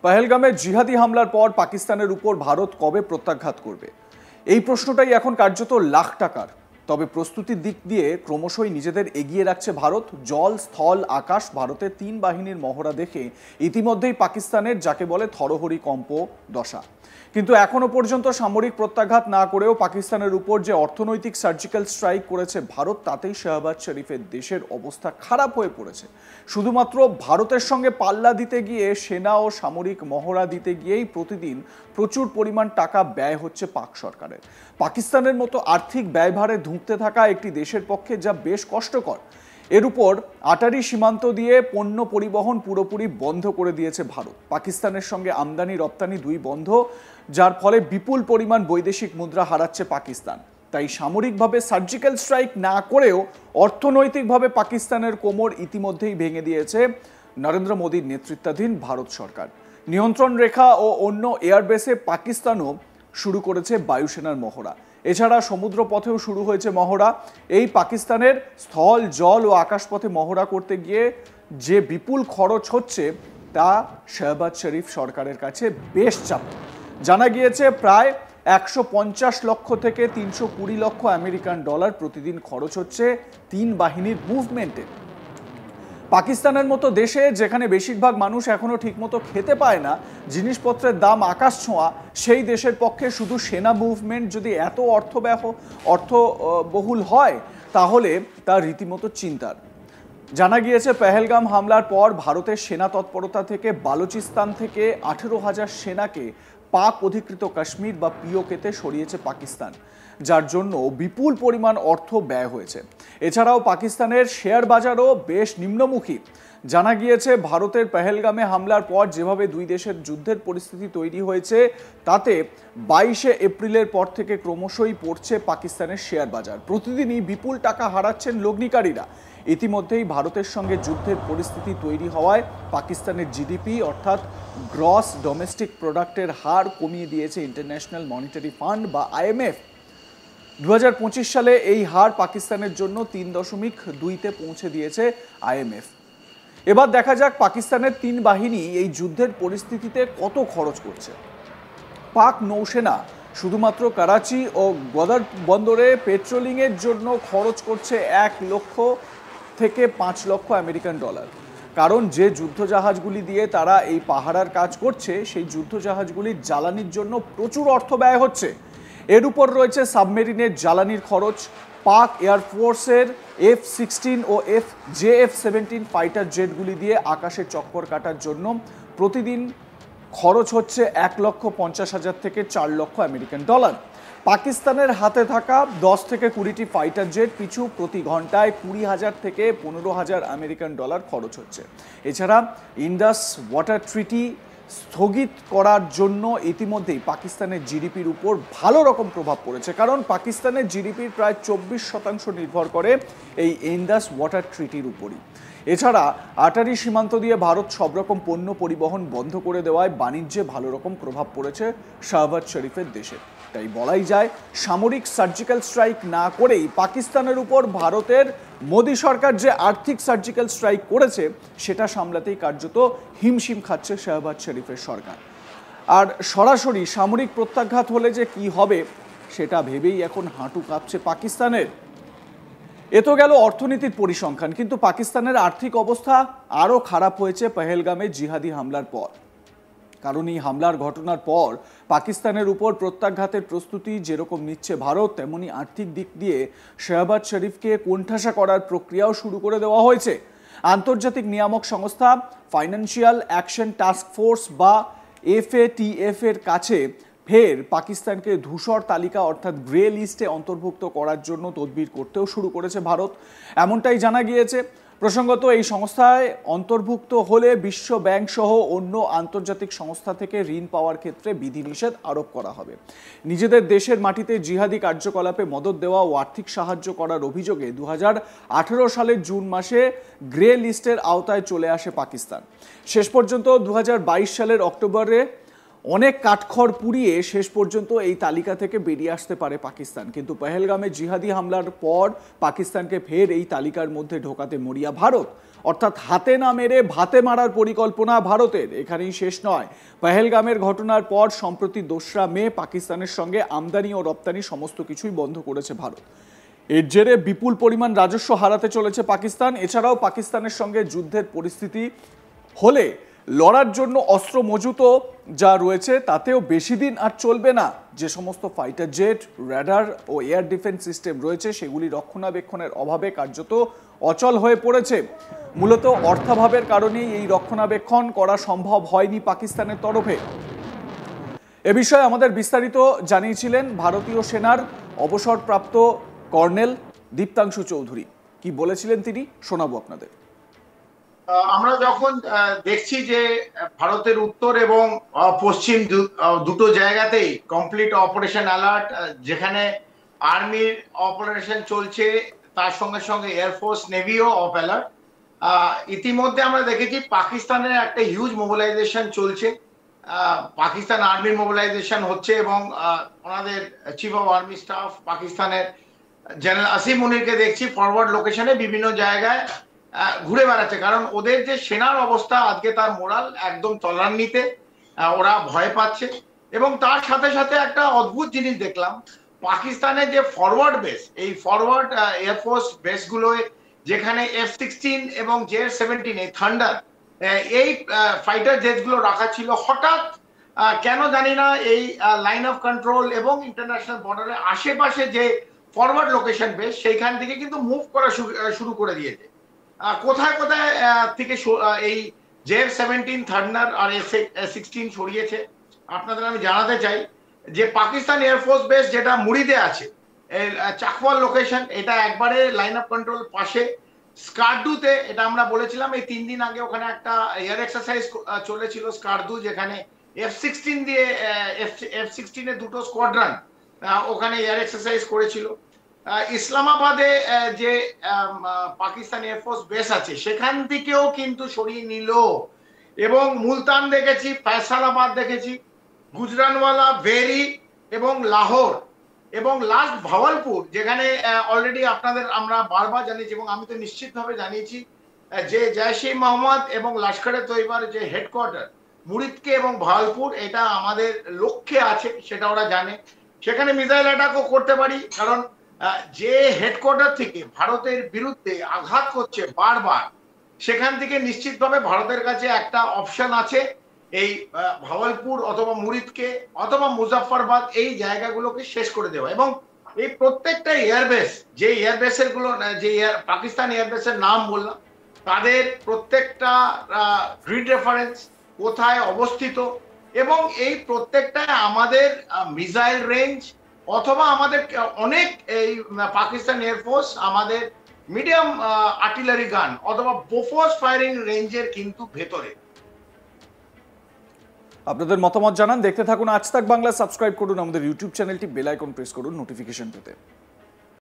পহেলগামে জিহাদি হামলার পর পাকিস্তানের উপর ভারত কবে প্রত্যাঘাত করবে, এই প্রশ্নটাই এখন কার্যত লাখ টাকার। তবে প্রস্তুতির দিক দিয়ে ক্রমশই নিজেদের এগিয়ে রাখছে ভারত। জল, স্থল, আকাশ, ভারতের তিন বাহিনীর মহড়া দেখে ইতিমধ্যেই পাকিস্তানের যাকে বলে থরহরি কম্প দশা। কিন্তু এখনো পর্যন্ত সামরিক প্রত্যাঘাত না করেও পাকিস্তানের উপর যে অর্থনৈতিক সার্জিক্যাল স্ট্রাইক করেছে ভারত, তাতেই শাহবাজ শরীফের দেশের অবস্থা খারাপ হয়ে পড়েছে। শুধুমাত্র ভারতের সঙ্গে পাল্লা দিতে গিয়ে, সেনা ও সামরিক মহড়া দিতে গিয়েই প্রতিদিন প্রচুর পরিমাণ টাকা ব্যয় হচ্ছে পাক সরকারের। পাকিস্তানের মতো আর্থিক ব্যয়ভারে ধুঁকতে থাকা একটি দেশের পক্ষে যা বেশ কষ্টকর। এর উপর আটারি সীমান্ত দিয়ে পণ্য পরিবহন পুরোপুরি বন্ধ করে দিয়েছে ভারত। পাকিস্তানের সঙ্গে আমদানি রপ্তানি দুই বন্ধ, যার ফলে বিপুল পরিমাণ বৈদেশিক মুদ্রা হারাচ্ছে পাকিস্তান। তাই সামরিকভাবে সার্জিক্যাল স্ট্রাইক না করেও অর্থনৈতিকভাবে পাকিস্তানের কোমর ইতিমধ্যেই ভেঙে দিয়েছে নরেন্দ্র মোদীর নেতৃত্বাধীন ভারত সরকার। নিয়ন্ত্রণ রেখা ও অন্য এয়ারবেসে পাকিস্তানও শুরু করেছে বায়ুসেনার মহড়া। এছাড়া সমুদ্র পথেও শুরু হয়েছে মহড়া। এই পাকিস্তানের স্থল, জল ও আকাশপথে মহড়া করতে গিয়ে যে বিপুল খরচ হচ্ছে তা শাহবাজ শরীফ সরকারের কাছে বেশ চাপ। জানা গিয়েছে প্রায় 150 লক্ষ থেকে 320 লক্ষ আমেরিকান ডলার প্রতিদিন খরচ হচ্ছে তিন বাহিনীর মুভমেন্টে। পাকিস্তানের মতো দেশে যেখানে বেশিরভাগ মানুষ এখনো ঠিকমতো খেতে পায় না, জিনিসপত্রের দাম আকাশ ছোঁয়া, সেই দেশের পক্ষে শুধু সেনা মুভমেন্ট যদি এত অর্থবহুল হয় তাহলে তা রীতিমতো চিন্তার। জানা গিয়েছে পহেলগাম হামলার পর ভারতের সেনা তৎপরতা থেকে বালুচিস্তান থেকে 18,000 সেনাকে পাক অধিকৃত কাশ্মীর বা পিওকেতে সরিয়েছে পাকিস্তান, যার জন্য বিপুল পরিমাণ অর্থ ব্যয় হয়েছে। এছাড়াও পাকিস্তানের শেয়ার বাজারও বেশ নিম্নমুখী। জানা গিয়েছে ভারতের পহেলগামে হামলার পর যেভাবে দুই দেশের যুদ্ধের পরিস্থিতি তৈরি হয়েছে, তাতে 22 এপ্রিলের পর থেকে ক্রমশই পড়ছে পাকিস্তানের শেয়ার বাজার। প্রতিদিনই বিপুল টাকা হারাচ্ছেন লগ্নিকারীরা। ইতিমধ্যেই ভারতের সঙ্গে যুদ্ধের পরিস্থিতি তৈরি হওয়ায় পাকিস্তানের জিডিপি অর্থাৎ গ্রস ডোমেস্টিক প্রোডাক্টের হার কমিয়ে দিয়েছে ইন্টারন্যাশনাল মনিটারি ফান্ড বা IMF। 2025 সালে এই হার পাকিস্তানের জন্য 3.2-তে পৌঁছে দিয়েছে IMF। এবার দেখা যাক পাকিস্তানের তিন বাহিনী এই যুদ্ধের পরিস্থিতিতে কত খরচ করছে। পাক নৌসেনা শুধুমাত্র করাচি ও গদর বন্দরে পেট্রোলিংয়ের জন্য খরচ করছে 1 লক্ষ থেকে 5 লক্ষ আমেরিকান ডলার। কারণ যে যুদ্ধজাহাজগুলি দিয়ে তারা এই পাহারার কাজ করছে, সেই যুদ্ধজাহাজগুলির জ্বালানির জন্য প্রচুর অর্থ ব্যয় হচ্ছে। এর উপর রয়েছে সাবমেরিনের জ্বালানির খরচ। পাক এয়ারফোর্সের F-16 ও JF-17 ফাইটার জেটগুলি দিয়ে আকাশে চক্কর কাটার জন্য প্রতিদিন খরচ হচ্ছে 1,50,000 থেকে 4 লক্ষ আমেরিকান ডলার। পাকিস্তানের হাতে থাকা 10 থেকে 20টি ফাইটার জেট পিছু প্রতি ঘন্টায় 20,000 থেকে 15,000 আমেরিকান ডলার খরচ হচ্ছে। এছাড়া ইন্ডাস ওয়াটার ট্রিটি স্থগিত করার জন্য ইতিমধ্যেই পাকিস্তানের জিডিপির উপর ভালো রকম প্রভাব পড়েছে, কারণ পাকিস্তানের জিডিপির প্রায় 24% নির্ভর করে এই ইন্ডাস ওয়াটার ট্রিটির উপরই। এছাড়া আটারি সীমান্ত দিয়ে ভারত সব রকম পণ্য পরিবহন বন্ধ করে দেওয়ায় বাণিজ্যে ভালো রকম প্রভাব পড়েছে শাহবাজ শরীফের দেশে। তাই বলাই যায় সামরিক সার্জিক্যাল স্ট্রাইক না করেই পাকিস্তানের উপর ভারতের মোদী সরকার যে আর্থিক সার্জিক্যাল স্ট্রাইক করেছে সেটা সামলাতেই কার্যত হিমশিম খাচ্ছে শাহবাজ শরীফের সরকার। আর সরাসরি সামরিক প্রত্যাঘাত হলে যে কি হবে সেটা ভেবেই এখন হাঁটু কাঁপছে পাকিস্তানের। এ তো গেল অর্থনীতির পরিসংখ্যান, কিন্তু পাকিস্তানের আর্থিক অবস্থা আরও খারাপ হয়েছে পহেলগামে জিহাদি হামলার পর। কারণ এই হামলার ঘটনার পর পাকিস্তানের উপর প্রত্যাঘাতের প্রস্তুতি যেরকম নিচ্ছে ভারত, তেমনি আর্থিক দিক দিয়ে শাহবাজ শরীফকে কোণঠাসা করার প্রক্রিয়াও শুরু করে দেওয়া হয়েছে। আন্তর্জাতিক নিয়ামক সংস্থা ফাইন্যান্সিয়াল অ্যাকশন টাস্ক ফোর্স বা FATF এর কাছে ফের পাকিস্তানকে ধূসর তালিকা অর্থাৎ গ্রে লিস্টে অন্তর্ভুক্ত করার জন্য তদবির করতেও শুরু করেছে ভারত, এমনটাই জানা গিয়েছে। প্রসঙ্গত এই সংস্থায় অন্তর্ভুক্ত হলে বিশ্ব ব্যাংক সহ অন্য আন্তর্জাতিক সংস্থা থেকে ঋণ পাওয়ার ক্ষেত্রে বিধিনিষেধ আরোপ করা হবে। নিজেদের দেশের মাটিতে জিহাদি কার্যকলাপে মদদ দেওয়া ও আর্থিক সাহায্য করার অভিযোগে 2018 সালের জুন মাসে গ্রে লিস্টের আওতায় চলে আসে পাকিস্তান। শেষ পর্যন্ত 2022 সালের অক্টোবরে অনেক কাঠখড় পুড়িয়ে শেষ পর্যন্ত এই তালিকা থেকে বেরিয়ে আসতে পারে পাকিস্তান, কিন্তু পহেলগামে জিহাদি হামলার পর পাকিস্তানকে ফের এই তালিকার মধ্যে ঢোকাতে মরিয়া ভারত। অর্থাৎ হাতে না মেরে ভাতে মারার পরিকল্পনা ভারতের এখানেই শেষ নয়। পহেলগামের ঘটনার পর সম্প্রতি 2রা মে পাকিস্তানের সঙ্গে আমদানি ও রপ্তানি সমস্ত কিছুই বন্ধ করেছে ভারত। এর জেরে বিপুল পরিমাণ রাজস্ব হারাতে চলেছে পাকিস্তান। এছাড়াও পাকিস্তানের সঙ্গে যুদ্ধের পরিস্থিতি হলে লড়ার জন্য অস্ত্র মজুত যা রয়েছে তাতেও বেশি দিন আর চলবে না। যে সমস্ত ফাইটার জেট, র্যাডার ও এয়ার ডিফেন্স সিস্টেম রয়েছে সেগুলি রক্ষণাবেক্ষণের অভাবে কার্যত অচল হয়ে পড়েছে। মূলত অর্থাভাবের কারণেই এই রক্ষণাবেক্ষণ করা সম্ভব হয়নি পাকিস্তানের তরফে। এ বিষয়ে আমাদের বিস্তারিত জানিয়েছিলেন ভারতীয় সেনার অবসরপ্রাপ্ত কর্নেল দীপ্তাংশু চৌধুরী। কি বলেছিলেন তিনি শোনাবো আপনাদের। আমরা যখন দেখছি যে ভারতের উত্তর এবং পশ্চিম দুটো জায়গাতেই কমপ্লিট অপারেশন অ্যালার্ট, যেখানে আর্মির অপারেশন চলছে তার সঙ্গে সঙ্গে এয়ারফোর্স নেভিও অফ অ্যালার্ট। ইতিমধ্যে আমরা দেখেছি পাকিস্তানের একটা হিউজ মোবিলাইজেশন চলছে, পাকিস্তান আর্মির মোবিলাইজেশন হচ্ছে এবং ওনাদের চিফ অফ আর্মি স্টাফ পাকিস্তানের জেনারেল আসিম মুনিরকে দেখছি ফরওয়ার্ড লোকেশনে বিভিন্ন জায়গায় ঘুরে বেড়াচ্ছে, কারণ ওদের যে সেনার অবস্থা আজকে তার মোরাল একদম তলান্নিতে, ওরা ভয় পাচ্ছে। এবং তার সাথে সাথে একটা অদ্ভুত জিনিস দেখলাম, পাকিস্তানের যে ফরওয়ার্ড বেস, এই ফরওয়ার্ড এয়ারফোর্স বেসগুলোয় যেখানে F-16 এবং JF-17 এই থান্ডার এই ফাইটার জেটগুলো রাখা ছিল, হঠাৎ কেন জানি না এই লাইন অফ কন্ট্রোল এবং ইন্টারন্যাশনাল বর্ডারের আশেপাশে যে ফরওয়ার্ড লোকেশন বেস সেইখান থেকে কিন্তু মুভ করা শুরু করে দিয়েছে। কোথায় কোথায় থেকে এই JF-17 থান্ডার আর F-16 সরিয়েছে আপনাদের আমি জানাতে চাই। যে পাকিস্তান এয়ারফোর্স বেস যেটা মুরিদে আছে, চাকওয়াল লোকেশন, এটা একবারে লাইন অফ কন্ট্রোল পাশে। স্কারদুতে, এটা আমরা বলেছিলাম এই 3 দিন আগে, ওখানে একটা এয়ার এক্সারসাইজ চলেছিল স্কারদু, যেখানে F-16 দিয়ে F-16 এর দুটো স্কোয়াড্রন ওখানে এয়ার এক্সারসাইজ করেছিল। ইসলামাবাদে যে পাকিস্তান এয়ারফোর্স বেস আছে সেখান থেকেও কিন্তু সরিয়ে নিল। এবং মুলতান দেখেছি, ফয়সালাবাদ দেখেছি, গুজরানওয়ালা, ভেরি এবং লাহোর এবং লাস্ট ভাওয়ালপুর, যেখানে অলরেডি আপনাদের আমরা বারবার জানিয়েছি এবং আমি তো নিশ্চিতভাবে জানিয়েছি যে জৈশ-ই মোহাম্মদ এবং লস্করে তৈবার যে হেডকোয়ার্টার মুরিদকে এবং ভাওয়ালপুর, এটা আমাদের লক্ষ্যে আছে, সেটা ওরা জানে। সেখানে মিসাইল অ্যাটাকও করতে পারি, কারণ যে হেডকোয়ার্টার থেকে ভারতের বিরুদ্ধে আঘাত করছে বারবার, সেখান থেকে নিশ্চিতভাবে ভারতের কাছে একটা অপশন আছে, এই ভাওয়ালপুর অথবা মুরিদকে অথবা মুজাফফরবাদ এই জায়গাগুলোকে শেষ করে দেওয়া। এবং এই প্রত্যেকটা এয়ারবেস, যে এয়ারবেসের গুলো, যে পাকিস্তান এয়ারবেসের নাম বললাম, তাদের প্রত্যেকটা গ্রিড রেফারেন্স কোথায় অবস্থিত, এবং এই প্রত্যেকটা আমাদের মিসাইল রেঞ্জ অথবা আমাদের অনেক এই পাকিস্তান এয়ারফোর্স আমাদের মিডিয়াম আর্টিলারি গান অথবা বোফোর্স ফায়ারিং রেঞ্জের কিন্তু ভেতরে। আপনাদের মতামত জানান। দেখতে থাকুন আজ তাক বাংলা। সাবস্ক্রাইব করুন আমাদের ইউটিউব চ্যানেলটি, বেল আইকন প্রেস করুন নোটিফিকেশন পেতে।